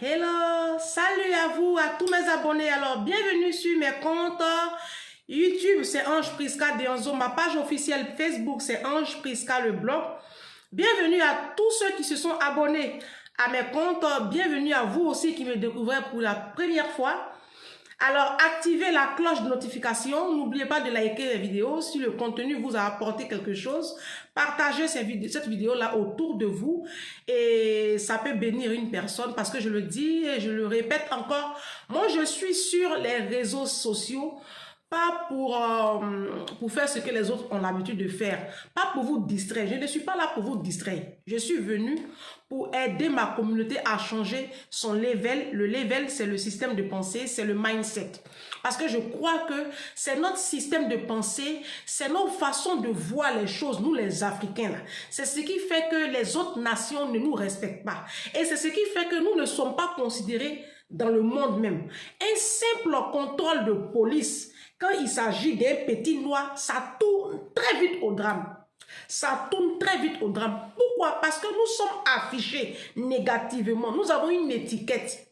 Hello, salut à vous, à tous mes abonnés. Alors, bienvenue sur mes comptes YouTube, c'est Ange Prisca Deonzo. Ma page officielle Facebook, c'est Ange Prisca le blog. Bienvenue à tous ceux qui se sont abonnés à mes comptes. Bienvenue à vous aussi qui me découvrez pour la première fois. Alors, activez la cloche de notification. N'oubliez pas de liker les vidéos. Si le contenu vous a apporté quelque chose, partagez cette vidéo-là autour de vous. Et ça peut bénir une personne parce que je le dis et je le répète encore. Moi, je suis sur les réseaux sociaux. Pas pour faire ce que les autres ont l'habitude de faire. Pas pour vous distraire. Je ne suis pas là pour vous distraire. Je suis venue pour aider ma communauté à changer son level. Le level, c'est le système de pensée, c'est le mindset. Parce que je crois que c'est notre système de pensée, c'est notre façon de voir les choses, nous les Africains. C'est ce qui fait que les autres nations ne nous respectent pas. Et c'est ce qui fait que nous ne sommes pas considérés dans le monde même. Un simple contrôle de police, quand il s'agit d'un petit noir, ça tourne très vite au drame. Ça tourne très vite au drame. Pourquoi? Parce que nous sommes affichés négativement. Nous avons une étiquette.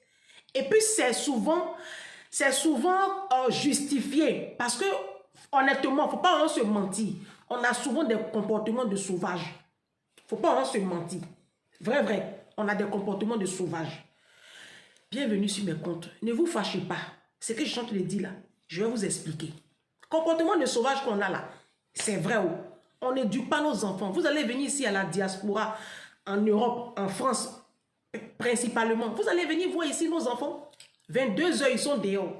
Et puis c'est souvent justifié. Parce que honnêtement, il ne faut pas se mentir. On a souvent des comportements de sauvages. Il ne faut pas se mentir. Vrai. On a des comportements de sauvages. Bienvenue sur mes comptes. Ne vous fâchez pas. Ce que je chante le dit là, je vais vous expliquer. Comportement de sauvage qu'on a là, c'est vrai. On n'éduque pas nos enfants. Vous allez venir ici à la diaspora, en Europe, en France, principalement. Vous allez venir voir ici nos enfants. 22 heures, ils sont dehors.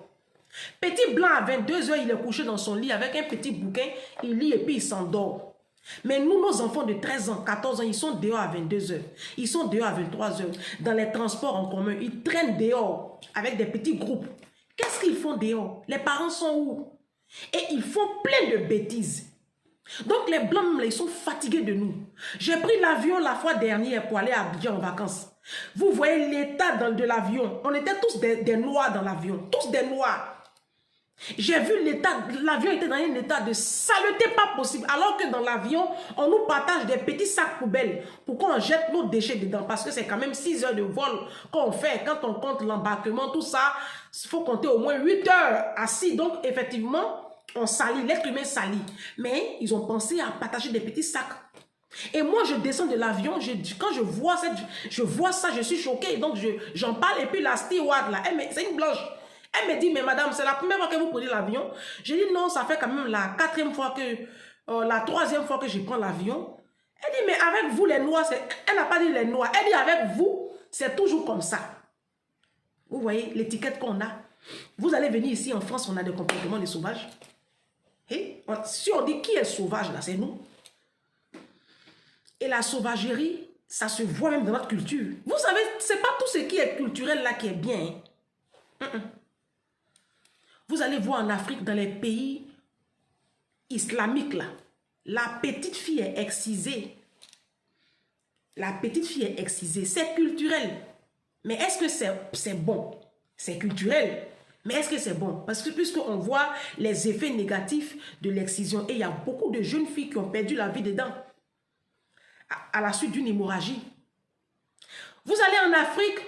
Petit blanc à 22 heures, il est couché dans son lit avec un petit bouquin. Il lit et puis il s'endort. Mais nous, nos enfants de 13 ans, 14 ans, ils sont dehors à 22 heures. Ils sont dehors à 23 heures. Dans les transports en commun, ils traînent dehors avec des petits groupes. Qu'est-ce qu'ils font dehors? Les parents sont où? Et ils font plein de bêtises. Donc les blancs, ils sont fatigués de nous. J'ai pris l'avion la fois dernière pour aller à Abidjan en vacances. Vous voyez l'état de l'avion. On était tous des noirs dans l'avion. Tous des noirs. J'ai vu l'état, l'avion était dans un état de saleté pas possible. Alors que dans l'avion, on nous partage des petits sacs poubelles pour qu'on jette nos déchets dedans. Parce que c'est quand même 6 heures de vol qu'on fait. Quand on compte l'embarquement, tout ça, il faut compter au moins 8 heures assis. Donc effectivement, on salit, l'être humain salit. Mais ils ont pensé à partager des petits sacs. Et moi, je descends de l'avion, quand je vois ça, je suis choquée. Donc j'en parle et puis la steward là, c'est une blanche. Elle me dit, mais madame, c'est la première fois que vous prenez l'avion. Je dis, non, ça fait quand même la 4e fois la 3e fois que je prends l'avion. Elle dit, mais avec vous les noirs, elle n'a pas dit les noirs. Elle dit, avec vous, c'est toujours comme ça. Vous voyez l'étiquette qu'on a. Vous allez venir ici en France, on a des comportements de sauvages. Et si on dit qui est sauvage là, c'est nous. Et la sauvagerie, ça se voit même dans notre culture. Vous savez, c'est pas tout ce qui est culturel là qui est bien. Vous allez voir en Afrique, dans les pays islamiques, là, la petite fille est excisée. La petite fille est excisée. C'est culturel. Mais est-ce que c'est bon? C'est culturel. Mais est-ce que c'est bon? Parce que puisqu'on voit les effets négatifs de l'excision, et il y a beaucoup de jeunes filles qui ont perdu la vie dedans à la suite d'une hémorragie. Vous allez en Afrique,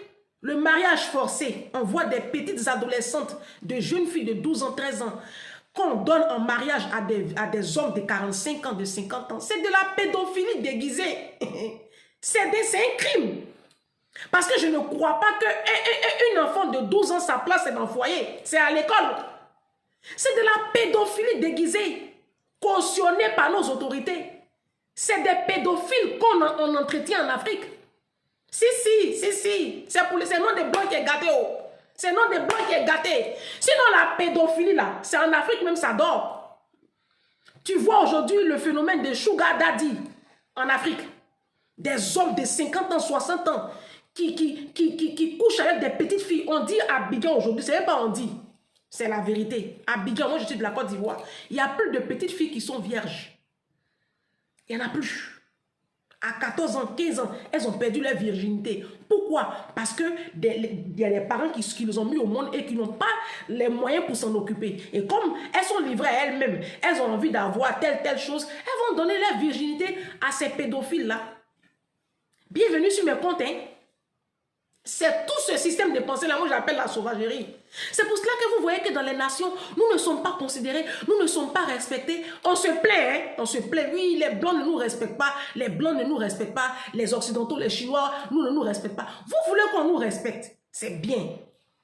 le mariage forcé, on voit des petites adolescentes, de jeunes filles de 12 ans, 13 ans, qu'on donne en mariage à des hommes de 45 ans, de 50 ans. C'est de la pédophilie déguisée. C'est un crime. Parce que je ne crois pas qu'une enfant de 12 ans, sa place est dans le foyer. C'est à l'école. C'est de la pédophilie déguisée, cautionnée par nos autorités. C'est des pédophiles qu'on entretient en Afrique. Si. C'est pour le nom des blancs qui est gâté. C'est le nom des blancs qui est gâté. Sinon, la pédophilie, là, c'est en Afrique même, ça dort. Tu vois aujourd'hui le phénomène de sugar daddy en Afrique. Des hommes de 50 ans, 60 ans qui couchent avec des petites filles. On dit à Abidjan aujourd'hui, c'est même pas on dit. C'est la vérité. À Abidjan, moi je suis de la Côte d'Ivoire. Il y a plus de petites filles qui sont vierges. Il n'y en a plus. À 14 ans, 15 ans, elles ont perdu leur virginité. Pourquoi? Parce que il y a des parents qui les ont mis au monde et qui n'ont pas les moyens pour s'en occuper. Et comme elles sont livrées à elles-mêmes, elles ont envie d'avoir telle chose, elles vont donner leur virginité à ces pédophiles-là. Bienvenue sur mes comptes, hein. C'est tout ce système de pensée-là, moi j'appelle la sauvagerie. C'est pour cela que vous voyez que dans les nations, nous ne sommes pas considérés, nous ne sommes pas respectés. On se plaît, hein? On se plaît. Oui, les Blancs ne nous respectent pas, les Blancs ne nous respectent pas, les Occidentaux, les Chinois, nous ne nous respectent pas. Vous voulez qu'on nous respecte, c'est bien.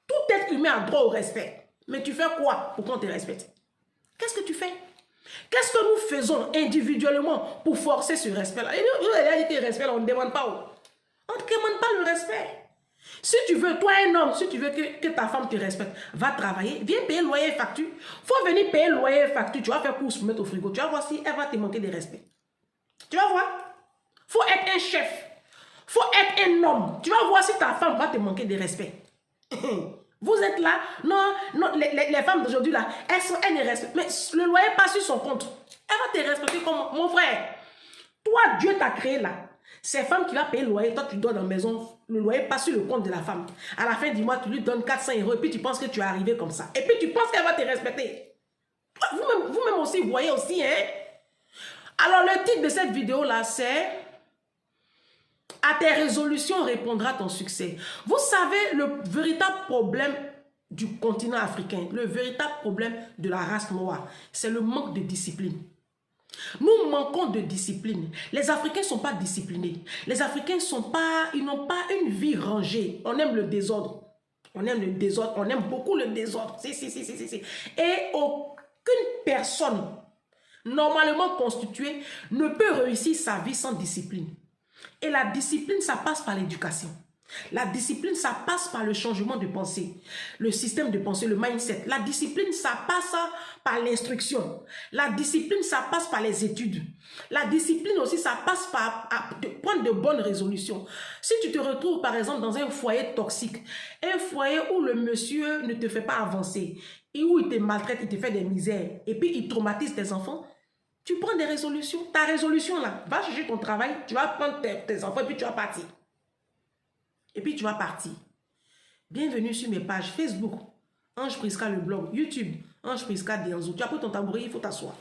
Tout être humain a droit au respect. Mais tu fais quoi pour qu'on te respecte? Qu'est-ce que tu fais? Qu'est-ce que nous faisons individuellement pour forcer ce respect-là? Et nous, la dit que le respect, là, on ne demande pas. On ne demande pas le respect. Si tu veux, toi un homme, si tu veux que ta femme te respecte, va travailler, viens payer loyer et facture. Il faut venir payer loyer et facture. Tu vas faire course pour mettre au frigo. Tu vas voir si elle va te manquer de respect. Tu vas voir. Il faut être un chef. Il faut être un homme. Tu vas voir si ta femme va te manquer de respect. Vous êtes là. Non, non, les femmes d'aujourd'hui, là, elles ne respectent. Mais le loyer passe sur son compte. Elle va te respecter comme mon frère. Toi, Dieu t'a créé là. C'est femme qui va payer le loyer. Toi, tu dois dans la maison. Le loyer passe sur le compte de la femme. À la fin du mois, tu lui donnes 400 € et puis tu penses que tu es arrivé comme ça. Et puis tu penses qu'elle va te respecter. Vous-même aussi, vous voyez aussi, hein. Alors, le titre de cette vidéo-là, c'est « À tes résolutions répondra ton succès ». Vous savez, le véritable problème du continent africain, le véritable problème de la race noire, c'est le manque de discipline. Nous manquons de discipline. Les Africains ne sont pas disciplinés. Les Africains ils n'ont pas une vie rangée. On aime le désordre. On aime le désordre. On aime beaucoup le désordre. Si. Et aucune personne normalement constituée ne peut réussir sa vie sans discipline. Et la discipline, ça passe par l'éducation. La discipline, ça passe par le changement de pensée, le système de pensée, le mindset. La discipline, ça passe par l'instruction. La discipline, ça passe par les études. La discipline aussi, ça passe par prendre de bonnes résolutions. Si tu te retrouves, par exemple, dans un foyer toxique, un foyer où le monsieur ne te fait pas avancer, et où il te maltraite, il te fait des misères, et puis il traumatise tes enfants, tu prends des résolutions. Ta résolution, là, va chercher ton travail, tu vas prendre tes enfants, et puis tu vas partir. Et puis tu vas partir. Bienvenue sur mes pages Facebook, Ange Prisca le blog, YouTube, Ange Prisca Dianzo. Tu as pris ton tabouret, il faut t'asseoir.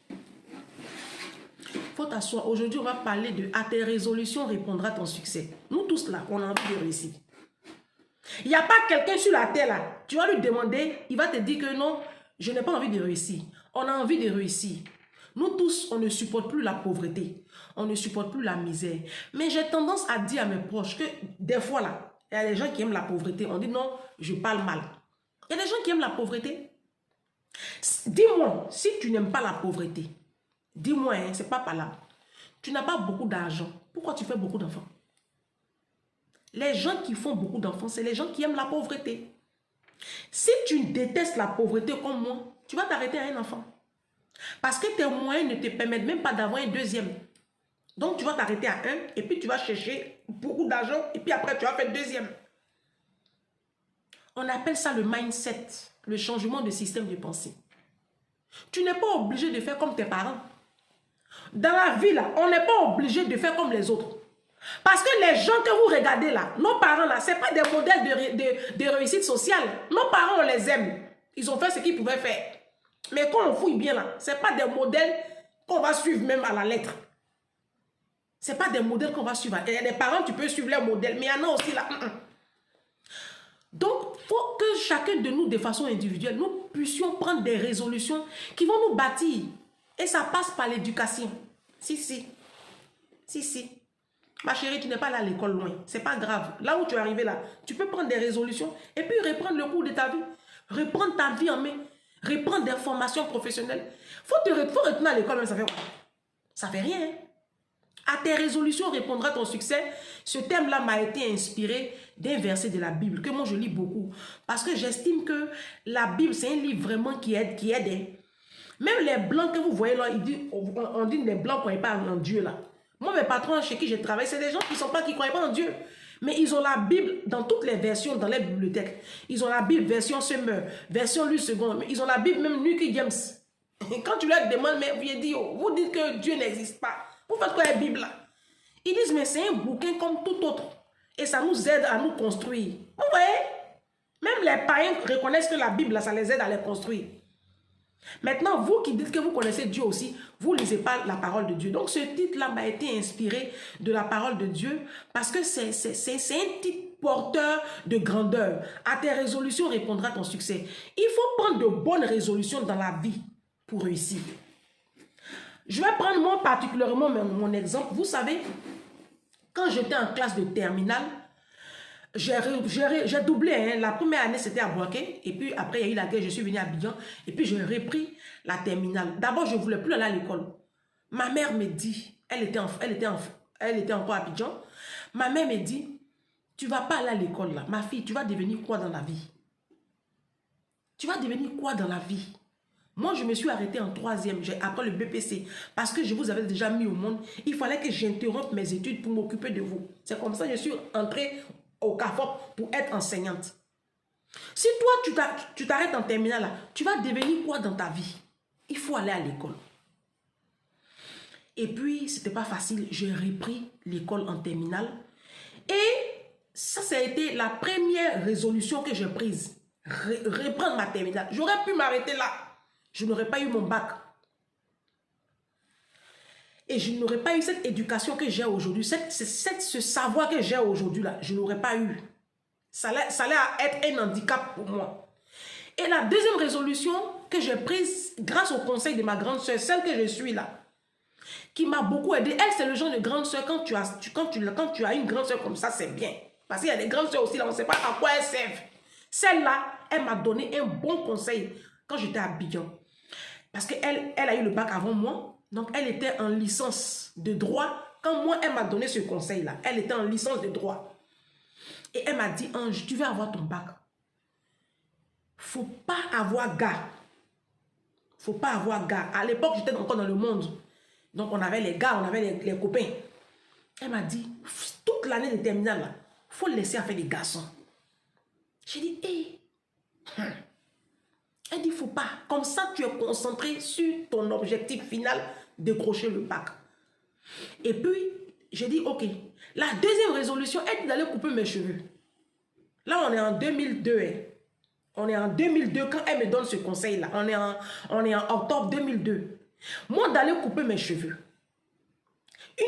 Il faut t'asseoir. Aujourd'hui, on va parler de « À tes résolutions répondra ton succès ». Nous tous là, on a envie de réussir. Il n'y a pas quelqu'un sur la terre là, tu vas lui demander, il va te dire que non, je n'ai pas envie de réussir. On a envie de réussir. Nous tous, on ne supporte plus la pauvreté. On ne supporte plus la misère. Mais j'ai tendance à dire à mes proches que des fois là, il y a des gens qui aiment la pauvreté. On dit non, je parle mal. Il y a des gens qui aiment la pauvreté. Dis-moi, si tu n'aimes pas la pauvreté, dis-moi, hein, c'est pas par là. Tu n'as pas beaucoup d'argent. Pourquoi tu fais beaucoup d'enfants? Les gens qui font beaucoup d'enfants, c'est les gens qui aiment la pauvreté. Si tu détestes la pauvreté comme moi, tu vas t'arrêter à un enfant. Parce que tes moyens ne te permettent même pas d'avoir un deuxième. Donc, tu vas t'arrêter à un et puis tu vas chercher beaucoup d'argent et puis après, tu vas faire deuxième. On appelle ça le mindset, le changement de système de pensée. Tu n'es pas obligé de faire comme tes parents. Dans la vie, là, on n'est pas obligé de faire comme les autres. Parce que les gens que vous regardez là, nos parents là, ce n'est pas des modèles de réussite sociale. Nos parents, on les aime. Ils ont fait ce qu'ils pouvaient faire. Mais quand on fouille bien là, ce n'est pas des modèles qu'on va suivre même à la lettre. Ce n'est pas des modèles qu'on va suivre. Il y a des parents, tu peux suivre les modèles, mais il y en a aussi là. Donc, il faut que chacun de nous, de façon individuelle, nous puissions prendre des résolutions qui vont nous bâtir. Et ça passe par l'éducation. Si. Ma chérie, tu n'es pas là à l'école loin. Ce n'est pas grave. Là où tu es arrivé là, tu peux prendre des résolutions et puis reprendre le cours de ta vie. Reprendre ta vie en main. Reprendre des formations professionnelles. Faut retourner à l'école, mais ça fait quoi? Ça fait rien. Hein? À tes résolutions répondra ton succès. Ce thème-là m'a été inspiré d'un verset de la Bible que moi je lis beaucoup. Parce que j'estime que la Bible, c'est un livre vraiment qui aide. Hein? Même les blancs que vous voyez là, on dit les blancs ne croient pas en Dieu là. Moi, mes patrons chez qui je travaille, c'est des gens qui ne croient pas en Dieu. Mais ils ont la Bible dans toutes les versions, dans les bibliothèques. Ils ont la Bible version Semeur, version Louis II. Ils ont la Bible même New King James. Et quand tu leur demandes, mais vous dites que Dieu n'existe pas. Vous faites quoi la Bible là? Ils disent, mais c'est un bouquin comme tout autre. Et ça nous aide à nous construire. Vous voyez? Même les païens reconnaissent que la Bible, là, ça les aide à les construire. Maintenant, vous qui dites que vous connaissez Dieu aussi, vous ne lisez pas la parole de Dieu. Donc, ce titre-là m'a été inspiré de la parole de Dieu parce que c'est un titre porteur de grandeur. À tes résolutions répondra ton succès. Il faut prendre de bonnes résolutions dans la vie pour réussir. Je vais prendre moi particulièrement mon exemple. Vous savez, quand j'étais en classe de terminale, j'ai doublé. Hein. La première année, c'était à Boaké. Et puis après, il y a eu la guerre. Je suis venue à Abidjan. Et puis, j'ai repris la terminale. D'abord, je ne voulais plus aller à l'école. Ma mère me dit, elle était encore à Abidjan. Ma mère me dit, tu ne vas pas aller à l'école là. Ma fille, tu vas devenir quoi dans la vie? Tu vas devenir quoi dans la vie? Moi, je me suis arrêtée en 3e, après le BPC, parce que je vous avais déjà mis au monde. Il fallait que j'interrompe mes études pour m'occuper de vous. C'est comme ça que je suis entrée au CAFOP pour être enseignante. Si toi, tu t'arrêtes en terminale, là, tu vas devenir quoi dans ta vie? Il faut aller à l'école. Et puis, ce n'était pas facile. J'ai repris l'école en terminale. Et ça a été la première résolution que j'ai prise. Reprendre ma terminale. J'aurais pu m'arrêter là. Je n'aurais pas eu mon bac. Et je n'aurais pas eu cette éducation que j'ai aujourd'hui. Ce savoir que j'ai aujourd'hui là, je n'aurais pas eu. Ça allait être un handicap pour moi. Et la deuxième résolution que j'ai prise grâce au conseil de ma grande soeur, celle que je suis là, qui m'a beaucoup aidé. Elle, c'est le genre de grande soeur, quand tu as une grande soeur comme ça, c'est bien. Parce qu'il y a des grandes soeurs aussi, là, on ne sait pas à quoi elles servent. Celle-là, elle m'a donné un bon conseil quand j'étais à Abidjan. Parce qu'elle a eu le bac avant moi. Donc, elle était en licence de droit. Quand moi, elle m'a donné ce conseil-là, elle était en licence de droit. Et elle m'a dit, Ange, tu veux avoir ton bac. Faut pas avoir gars. Faut pas avoir gars. À l'époque, j'étais encore dans le monde. Donc, on avait les gars, on avait les copains. Elle m'a dit, toute l'année de terminale, là, faut laisser faire des garçons. J'ai dit, hé. Elle dit, faut pas. Comme ça, tu es concentré sur ton objectif final, décrocher le bac. Et puis, j'ai dit, ok. La deuxième résolution est d'aller couper mes cheveux. Là, on est en 2002. Hein. On est en 2002 quand elle me donne ce conseil-là. On est en octobre 2002. Moi, d'aller couper mes cheveux.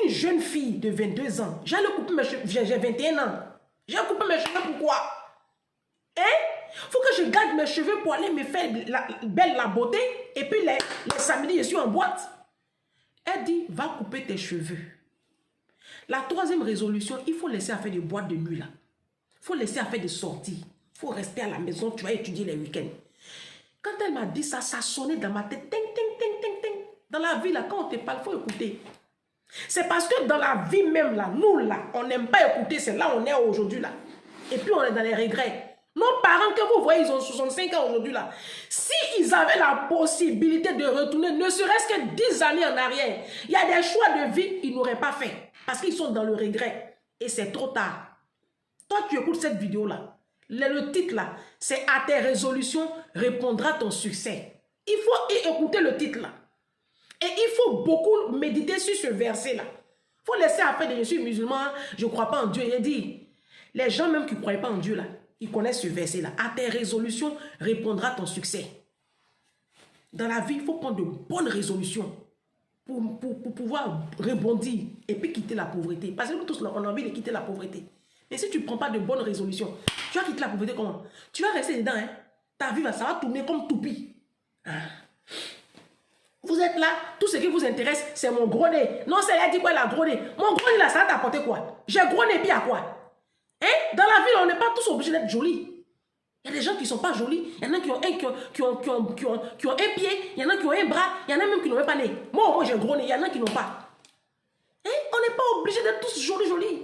Une jeune fille de 22 ans, j'allais couper mes cheveux. J'ai 21 ans. J'ai coupé mes cheveux, pourquoi? Hein? Faut que je garde mes cheveux pour aller me faire la beauté. Et puis les samedis, je suis en boîte. Elle dit, va couper tes cheveux. La troisième résolution, il faut laisser faire des boîtes de nuit là. Il faut laisser faire des sorties. Il faut rester à la maison, tu vas étudier les week-ends. Quand elle m'a dit ça, ça sonnait dans ma tête. Ting, ting, ting, ting, ting. Dans la vie là, quand on te parle, il faut écouter. C'est parce que dans la vie même là, nous là, on n'aime pas écouter, c'est là où on est aujourd'hui là. Et puis on est dans les regrets. Nos parents que vous voyez, ils ont 65 ans aujourd'hui là. S'ils avaient la possibilité de retourner, ne serait-ce que 10 années en arrière, il y a des choix de vie qu'ils n'auraient pas fait. Parce qu'ils sont dans le regret. Et c'est trop tard. Toi, tu écoutes cette vidéo là. Le titre là, c'est à tes résolutions répondra ton succès. Il faut écouter le titre là. Et il faut beaucoup méditer sur ce verset là. Il faut laisser après de je suis musulman, je ne crois pas en Dieu. Il dit, les gens même qui ne croient pas en Dieu là, ils connaissent ce verset-là. À tes résolutions répondra ton succès. Dans la vie, il faut prendre de bonnes résolutions pour pouvoir rebondir et puis quitter la pauvreté. Parce que nous tous, on a envie de quitter la pauvreté. Mais si tu ne prends pas de bonnes résolutions, tu vas quitter la pauvreté comment? Tu vas rester dedans. Hein? Ta vie, ça va tourner comme toupie. Ah. Vous êtes là, tout ce qui vous intéresse, c'est mon gros nez. Non, c'est elle dit quoi, elle a gros nez. Mon gros nez, là, ça va t'apporter quoi? J'ai gros nez, puis à quoi? Hein? Dans la vie, on n'est pas tous obligés d'être jolis. Il y a des gens qui ne sont pas jolis. Il y en a qui ont un pied, il y en a qui ont un bras, il y en a même qui n'ont même pas nez. Moi, j'ai un gros nez, il y en a qui n'ont pas. Hein? On n'est pas obligés d'être tous jolis.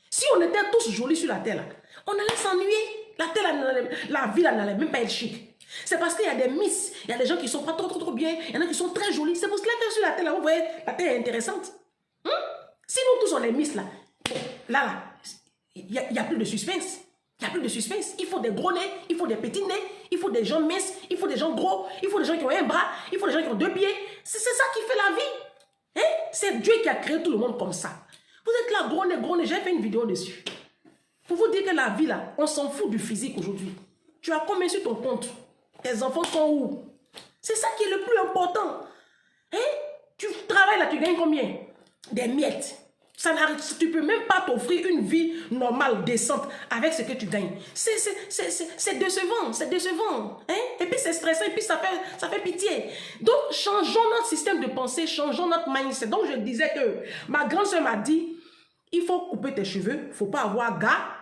Si on était tous jolis sur la terre, là, on allait s'ennuyer. La terre, la vie, n'allait même pas être chic. C'est parce qu'il y a des miss, il y a des gens qui ne sont pas trop bien, il y en a qui sont très jolis. C'est pour cela que sur la terre, là, vous voyez, la terre est intéressante. Si nous tous on est miss, là, là, il n'y a plus de suspense. Il n'y a plus de suspense. Il faut des gros nez, il faut des petits nez, il faut des gens minces, il faut des gens gros, il faut des gens qui ont un bras, il faut des gens qui ont 2 pieds. C'est ça qui fait la vie. Hein? C'est Dieu qui a créé tout le monde comme ça. Vous êtes là, gros nez, j'ai fait une vidéo dessus. Pour vous dire que la vie, là, on s'en fout du physique aujourd'hui. Tu as combien sur ton compte? Tes enfants sont où? C'est ça qui est le plus important. Hein? Tu travailles là, tu gagnes combien? Des miettes. Tu ne peux même pas t'offrir une vie normale, décente, avec ce que tu gagnes. C'est décevant, c'est décevant. Hein? Et puis c'est stressant, et puis ça fait pitié. Donc, changeons notre système de pensée, changeons notre mindset. Donc, je disais que ma grande soeur m'a dit, il faut couper tes cheveux, il ne faut pas avoir gars.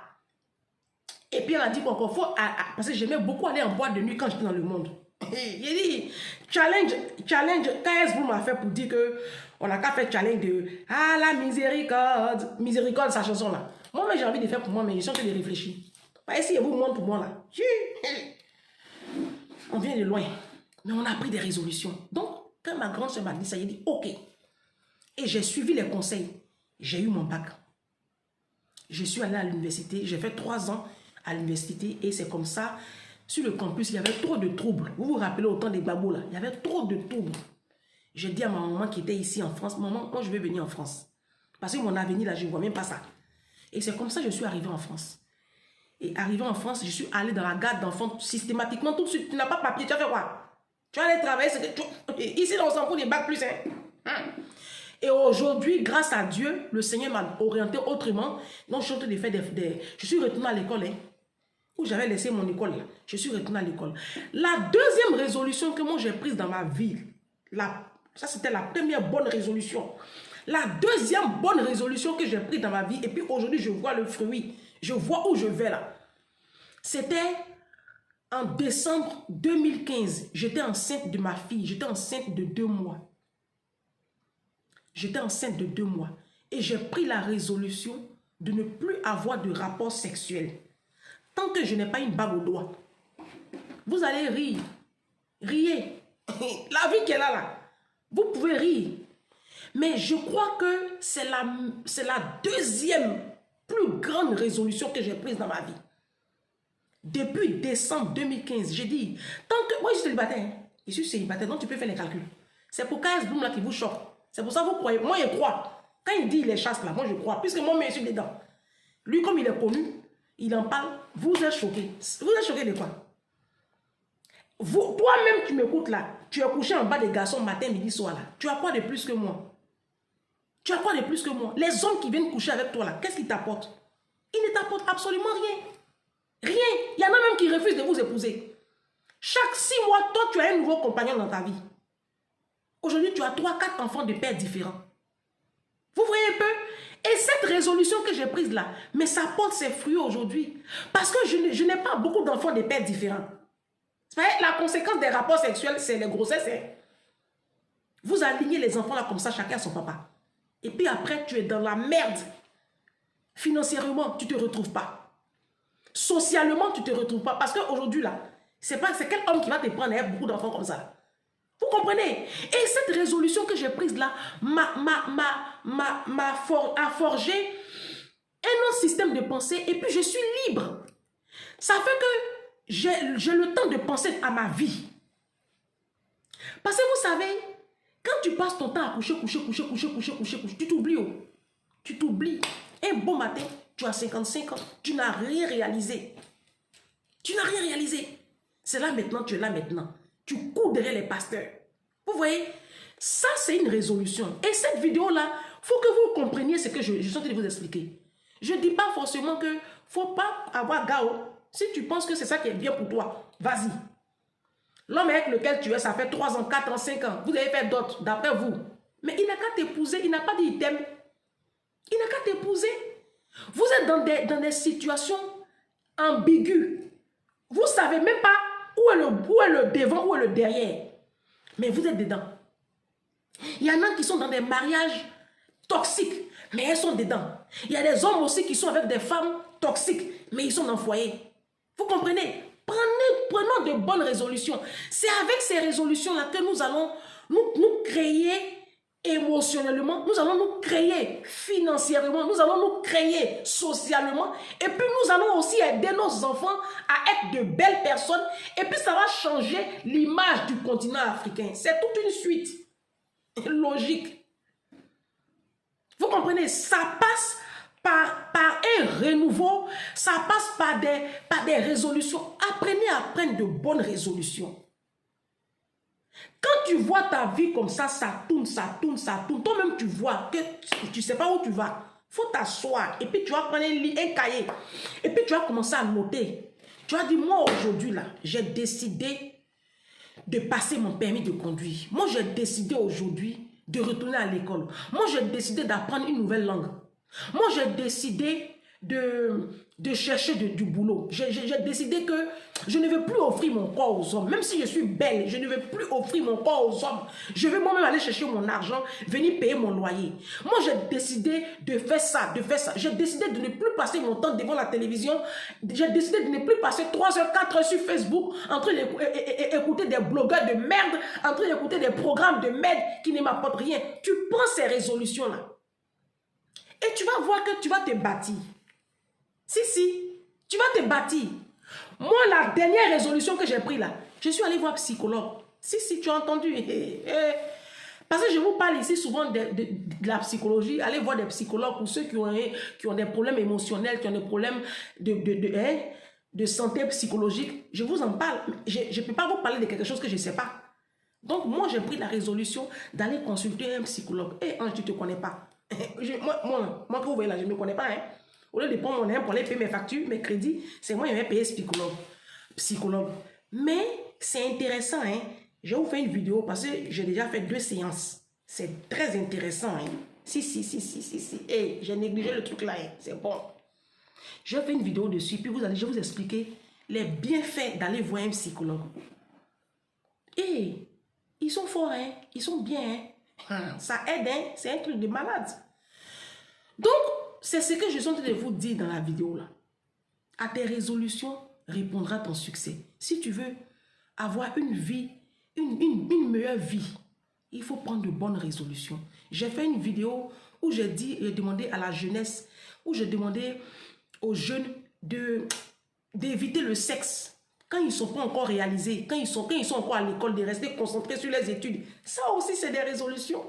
Et puis, elle a dit qu'encore, parce que j'aimais beaucoup aller en boîte de nuit quand j'étais dans le monde. J'ai dit, challenge, KS vous m'a fait pour dire que on n'a qu'à faire challenge de la miséricorde, sa chanson là. Moi, j'ai envie de faire pour moi, mais je suis en train de réfléchir. Pas essayer vous montre pour moi là. On vient de loin, mais on a pris des résolutions. Donc, quand ma grande soeur m'a dit ça, j'ai dit ok. Et j'ai suivi les conseils. J'ai eu mon bac. Je suis allée à l'université, j'ai fait 3 ans à l'université et c'est comme ça. Sur le campus, il y avait trop de troubles. Vous vous rappelez autant des babos là. Il y avait trop de troubles. J'ai dit à ma maman qui était ici en France, maman, moi je vais venir en France. Parce que mon avenir là, je ne vois même pas ça. Et c'est comme ça que je suis arrivée en France. Et arrivée en France, je suis allée dans la garde d'enfants systématiquement tout de suite. Tu n'as pas de papier, tu vas faire quoi? Tu vas aller travailler. Ici, on s'en fout des bacs plus. Et aujourd'hui, grâce à Dieu, le Seigneur m'a orienté autrement. Donc je suis en train de faire je suis retournée à l'école. Où j'avais laissé mon école, là. Je suis retournée à l'école. La deuxième résolution que moi j'ai prise dans ma vie, ça c'était la première bonne résolution. La deuxième bonne résolution que j'ai prise dans ma vie, et puis aujourd'hui je vois le fruit, je vois où je vais là. C'était en décembre 2015, j'étais enceinte de ma fille, j'étais enceinte de 2 mois. J'étais enceinte de 2 mois. Et j'ai pris la résolution de ne plus avoir de rapport sexuel. Tant que je n'ai pas une bague au doigt. Vous allez rire. Riez. La vie qu'elle a là. Vous pouvez rire. Mais je crois que c'est la deuxième plus grande résolution que j'ai prise dans ma vie. Depuis décembre 2015, j'ai dit, tant que... Moi, je suis célibataire. Je suis célibataire, donc tu peux faire les calculs. C'est pour KS Bloom là qui vous choque. C'est pour ça que vous croyez. Moi, je crois. Quand il dit les chasses là, moi, je crois. Puisque moi, je suis dedans. Lui, comme il est connu, il en parle, vous êtes choqué. Vous êtes choqué de quoi? Toi-même, tu m'écoutes là. Tu es couché en bas des garçons matin, midi, soir là. Tu as quoi de plus que moi? Tu as quoi de plus que moi? Les hommes qui viennent coucher avec toi là, qu'est-ce qu'ils t'apportent? Ils ne t'apportent absolument rien. Rien. Il y en a même qui refusent de vous épouser. Chaque 6 mois, toi, tu as un nouveau compagnon dans ta vie. Aujourd'hui, tu as 3, 4 enfants de pères différents. Vous voyez un peu? Et cette résolution que j'ai prise là, mais ça porte ses fruits aujourd'hui. Parce que je n'ai pas beaucoup d'enfants de pères différents. La conséquence des rapports sexuels, c'est les grossesses. Vous alignez les enfants là comme ça, chacun son papa. Et puis après, tu es dans la merde. Financièrement, tu ne te retrouves pas. Socialement, tu ne te retrouves pas. Parce qu'aujourd'hui là, c'est quel homme qui va te prendre avec beaucoup d'enfants comme ça? Vous comprenez? Et cette résolution que j'ai prise là a forgé un autre système de pensée et puis je suis libre. Ça fait que j'ai le temps de penser à ma vie. Parce que vous savez, quand tu passes ton temps à coucher, tu t'oublies. Tu t'oublies. Un bon matin, tu as 55 ans, tu n'as rien réalisé. Tu n'as rien réalisé. C'est là maintenant, tu es là maintenant. Tu cours derrière les pasteurs. Vous voyez? Ça, c'est une résolution. Et cette vidéo-là, il faut que vous compreniez ce que je suis en train de vous expliquer. Je ne dis pas forcément que ne faut pas avoir gao. Si tu penses que c'est ça qui est bien pour toi, vas-y. L'homme avec lequel tu es, ça fait 3 ans, 4 ans, 5 ans. Vous avez fait d'autres, d'après vous. Mais il n'a qu'à t'épouser. Il n'a pas dit il t'aime. Il n'a qu'à t'épouser. Vous êtes dans des situations ambiguës. Vous ne savez même pas où est le devant, où est le derrière. Mais vous êtes dedans. Il y en a qui sont dans des mariages toxiques, mais elles sont dedans. Il y a des hommes aussi qui sont avec des femmes toxiques, mais ils sont dans le foyer. Vous comprenez? Prenons de bonnes résolutions. C'est avec ces résolutions-là que nous allons nous créer émotionnellement, nous allons nous créer financièrement, nous allons nous créer socialement, et puis nous allons aussi aider nos enfants à être de belles personnes, et puis ça va changer l'image du continent africain. C'est toute une suite logique. Vous comprenez? Ça passe par un renouveau, ça passe par des résolutions. Apprenez à prendre de bonnes résolutions. Quand tu vois ta vie comme ça tourne, ça tourne, ça tourne. Toi-même, tu vois que tu ne sais pas où tu vas. Il faut t'asseoir et puis tu vas prendre un cahier. Et puis tu vas commencer à noter. Tu vas dire, moi aujourd'hui, là, j'ai décidé de passer mon permis de conduire. Moi, j'ai décidé aujourd'hui de retourner à l'école. Moi, j'ai décidé d'apprendre une nouvelle langue. Moi, j'ai décidé de chercher du boulot. J'ai décidé que je ne veux plus offrir mon corps aux hommes. Même si je suis belle, je ne veux plus offrir mon corps aux hommes. Je vais moi-même aller chercher mon argent, venir payer mon loyer. Moi, j'ai décidé de faire ça, de faire ça. J'ai décidé de ne plus passer mon temps devant la télévision. J'ai décidé de ne plus passer 3 heures, 4 heures sur Facebook en train d'écouter des blogueurs de merde, en train d'écouter des programmes de merde qui ne m'apportent rien. Tu prends ces résolutions-là et tu vas voir que tu vas te bâtir. Si, tu vas te bâtir. Moi, la dernière résolution que j'ai prise là, je suis allée voir un psychologue. Si, tu as entendu. Parce que je vous parle ici souvent de la psychologie. Allez voir des psychologues pour ceux qui ont des problèmes émotionnels, qui ont des problèmes de santé psychologique. Je vous en parle. Je ne peux pas vous parler de quelque chose que je ne sais pas. Donc, moi, j'ai pris la résolution d'aller consulter un psychologue. Ange, tu ne te connais pas. Moi, que vous voyez là, je ne me connais pas. Au lieu de prendre mon aide pour aller payer mes factures, mes crédits, c'est moi qui vais payer psychologue. Mais c'est intéressant. Je vais vous faire une vidéo parce que j'ai déjà fait 2 séances. C'est très intéressant. Si. J'ai négligé le truc là. C'est bon. Je vais faire une vidéo dessus. Puis je vais vous expliquer les bienfaits d'aller voir un psychologue. Ils sont forts. Ils sont bien. Ça aide. C'est un truc de malade. Donc, c'est ce que je suis en train de vous dire dans la vidéo là. À tes résolutions répondra ton succès. Si tu veux avoir une vie, une meilleure vie, il faut prendre de bonnes résolutions. J'ai fait une vidéo où j'ai demandé à la jeunesse, où j'ai demandé aux jeunes d'éviter le sexe. Quand ils ne sont pas encore réalisés, quand ils sont encore à l'école, de rester concentrés sur les études. Ça aussi, c'est des résolutions.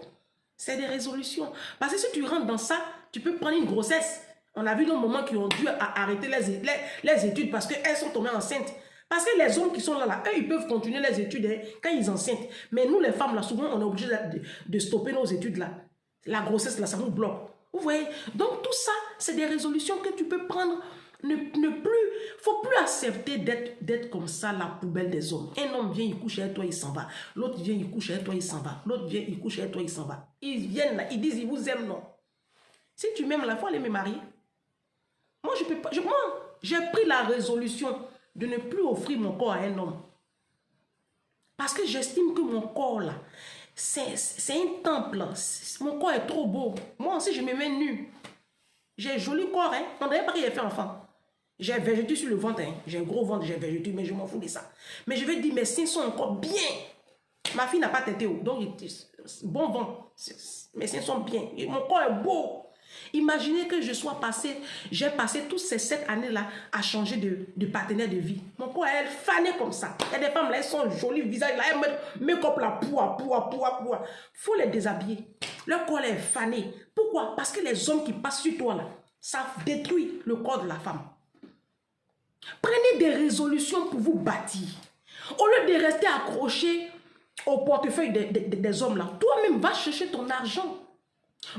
C'est des résolutions. Parce que si tu rentres dans ça, tu peux prendre une grossesse. On a vu nos moments qui ont dû arrêter les études parce qu'elles sont tombées enceintes. Parce que les hommes qui sont là, eux, ils peuvent continuer les études quand ils enceintent. Mais nous, les femmes, là, souvent, on est obligé de stopper nos études là. La grossesse, là, ça nous bloque. Vous voyez? Donc, tout ça, c'est des résolutions que tu peux prendre. Faut plus accepter d'être comme ça, la poubelle des hommes. Un homme vient, il couche avec toi, il s'en va. L'autre vient, il couche avec toi, il s'en va. L'autre vient, il couche avec toi, il s'en va. Ils viennent là, ils disent, ils vous aiment, non. Si tu m'aimes là, il faut aller me marier. Moi, je peux pas. Moi, j'ai pris la résolution de ne plus offrir mon corps à un homme. Parce que j'estime que mon corps là, c'est un temple. Mon corps est trop beau. Moi aussi, je me mets nu. J'ai un joli corps, On ne dirait pas qu'il ait fait enfant. J'ai végétu sur le ventre, J'ai un gros ventre, j'ai végétu, mais je m'en fous de ça. Mais je vais dire, mes seins sont encore bien. Ma fille n'a pas têté haut, donc bon vent. Mes seins sont bien. Et mon corps est beau. Imaginez que j'ai passé toutes ces 7 années-là à changer de partenaire de vie. Mon corps est fané comme ça. Il y a des femmes là, elles sont jolies, visage là, elles mettent make-up là, poua. Faut les déshabiller. Leur corps est fané. Pourquoi? Parce que les hommes qui passent sur toi là, ça détruit le corps de la femme. Prenez des résolutions pour vous bâtir. Au lieu de rester accroché au portefeuille des hommes là, toi-même va chercher ton argent.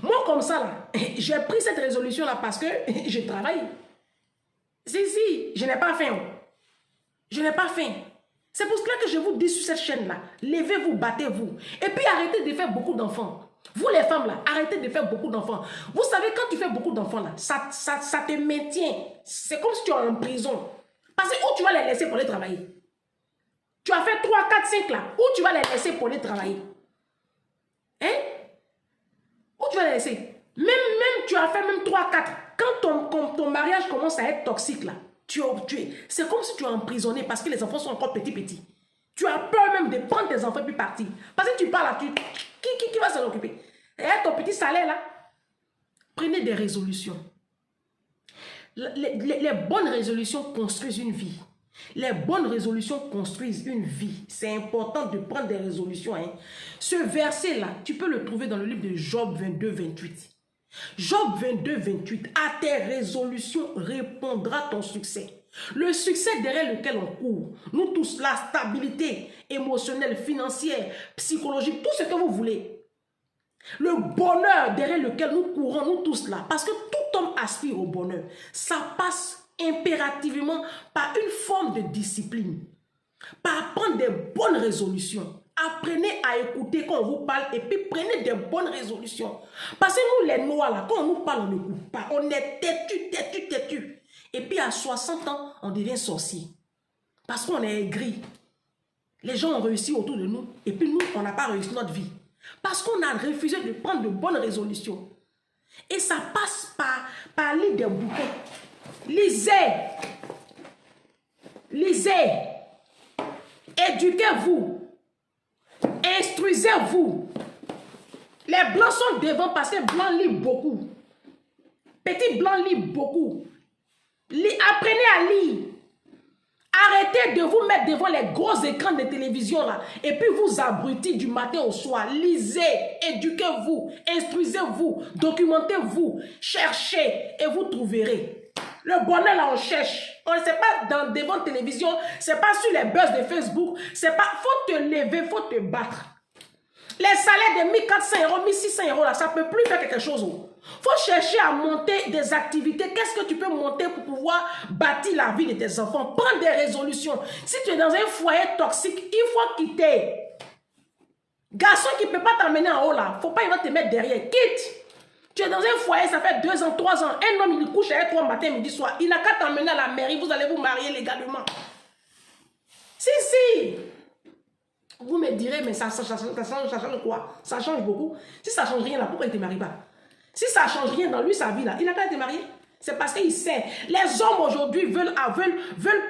Moi, comme ça, là, j'ai pris cette résolution-là parce que je travaille. Si, je n'ai pas faim. Je n'ai pas faim. C'est pour cela que je vous dis sur cette chaîne-là, levez-vous, battez-vous. Et puis, arrêtez de faire beaucoup d'enfants. Vous, les femmes, là, arrêtez de faire beaucoup d'enfants. Vous savez, quand tu fais beaucoup d'enfants, là, ça te maintient. C'est comme si tu es en prison. Parce que où tu vas les laisser pour aller travailler? Tu as fait 3, 4, 5, là. Où tu vas les laisser pour aller travailler? Où tu vas les laisser? Même tu as fait même 3, 4. Quand ton mariage commence à être toxique là, c'est comme si tu es emprisonné parce que les enfants sont encore petits. Tu as peur même de prendre tes enfants et puis partir. Parce que tu parles là, qui va s'en occuper? Et ton petit salaire là. Prenez des résolutions. Les bonnes résolutions construisent une vie. Les bonnes résolutions construisent une vie. C'est important de prendre des résolutions. Ce verset-là, tu peux le trouver dans le livre de Job 22, 28. Job 22, 28. À tes résolutions répondra ton succès. Le succès derrière lequel on court, nous tous, la stabilité émotionnelle, financière, psychologique, tout ce que vous voulez. Le bonheur derrière lequel nous courons, nous tous là, parce que tout homme aspire au bonheur. Ça passe impérativement par une forme de discipline, par prendre des bonnes résolutions. Apprenez à écouter quand on vous parle et puis prenez des bonnes résolutions. Parce que nous, les noirs, là, quand on nous parle, on ne coupe pas. On est têtu, têtu, têtu. Et puis à 60 ans, on devient sorcier. Parce qu'on est aigri. Les gens ont réussi autour de nous. Et puis nous, on n'a pas réussi notre vie. Parce qu'on a refusé de prendre de bonnes résolutions. Et ça passe par lire des bouquins. Lisez. Lisez. Éduquez-vous. Instruisez-vous. Les blancs sont devant parce que blancs lisent beaucoup. Petits blancs lisent beaucoup. Apprenez à lire. Arrêtez de vous mettre devant les gros écrans de télévision là et puis vous abrutir du matin au soir. Lisez, éduquez-vous, instruisez-vous, documentez-vous, cherchez et vous trouverez. Le bonheur là on cherche. On ne sait pas devant la télévision, c'est pas sur les buzz de Facebook, c'est pas, faut te lever, faut te battre. Les salaires de 1400 €, 1600 € là, ça ne peut plus faire quelque chose. Il faut chercher à monter des activités. Qu'est-ce que tu peux monter pour pouvoir bâtir la vie de tes enfants? Prends des résolutions. Si tu es dans un foyer toxique, il faut quitter. Garçon qui ne peut pas t'emmener en haut là, il ne faut pas il va te mettre derrière. Quitte. Tu es dans un foyer, ça fait 2 ans, 3 ans. Un homme, il couche avec toi matin, midi, soir. Il n'a qu'à t'emmener à la mairie. Vous allez vous marier légalement. Si. Vous me direz, mais ça change quoi? Ça change beaucoup. Si ça ne change rien là, pourquoi il ne te marie pas? Si ça ne change rien dans lui, sa vie là, il n'a qu'à te marier. C'est parce qu'il sait. Les hommes aujourd'hui veulent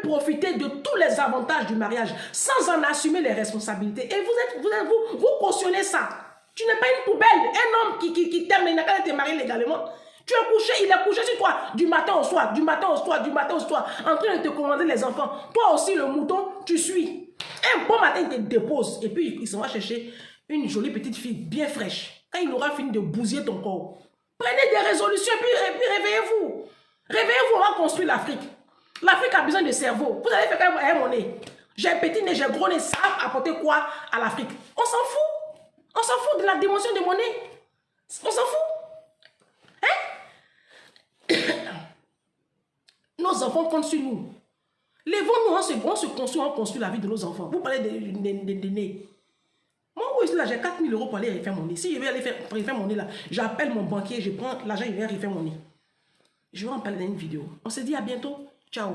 profiter de tous les avantages du mariage sans en assumer les responsabilités. Et vous cautionnez ça. Tu n'es pas une poubelle. Un homme qui t'aime, il n'a qu'à te marier légalement. Tu es couché, il est couché sur toi du matin au soir, du matin au soir, du matin au soir, en train de te commander les enfants. Toi aussi, le mouton, tu suis. Un bon matin, il te dépose. Et puis, il s'en va chercher une jolie petite fille bien fraîche. Quand il aura fini de bousiller ton corps, prenez des résolutions et puis réveillez-vous. Réveillez-vous, on va construire l'Afrique. L'Afrique a besoin de cerveau. Vous allez faire un monnaie. J'ai petit nez, j'ai gros nez, ça va apporter quoi à l'Afrique? On s'en fout. On s'en fout de la dimension de monnaie. On s'en fout. Hein? Nos enfants comptent sur nous. Lèvons-nous, on construit la vie de nos enfants. Vous parlez de nez. Moi, là, j'ai 4 000 € pour aller refaire mon nez. Si je vais aller refaire mon nez là, j'appelle mon banquier, je prends l'argent, il vient refaire mon nez. Je vais en parler dans une vidéo. On se dit à bientôt. Ciao.